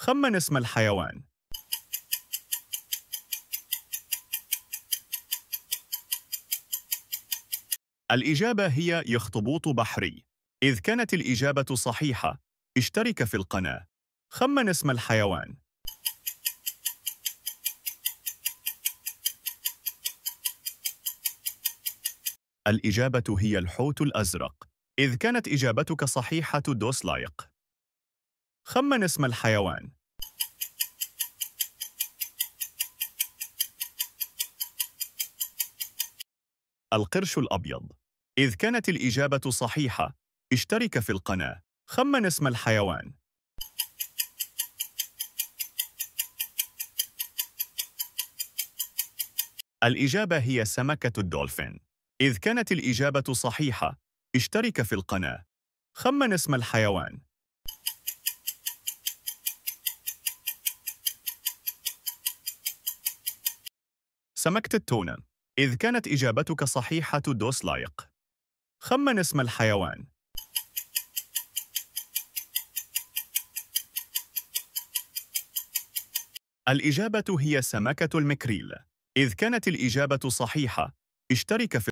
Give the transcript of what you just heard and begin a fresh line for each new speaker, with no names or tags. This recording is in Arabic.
خمن اسم الحيوان. الإجابة هي يخطبوط بحري. إذ كانت الإجابة صحيحة، اشترك في القناة. خمن اسم الحيوان. الإجابة هي الحوت الأزرق. إذ كانت إجابتك صحيحة، دوس لايك. خمن اسم الحيوان. القرش الأبيض. إذ كانت الإجابة صحيحة، اشترك في القناة. خمن اسم الحيوان. الإجابة هي سمكة الدولفين. إذ كانت الإجابة صحيحة، اشترك في القناة. خمن اسم الحيوان. سمكة التونة. إذ كانت إجابتك صحيحة، دوس لايك. خمن اسم الحيوان. الإجابة هي سمكة المكريل. إذ كانت الإجابة صحيحة، اشترك في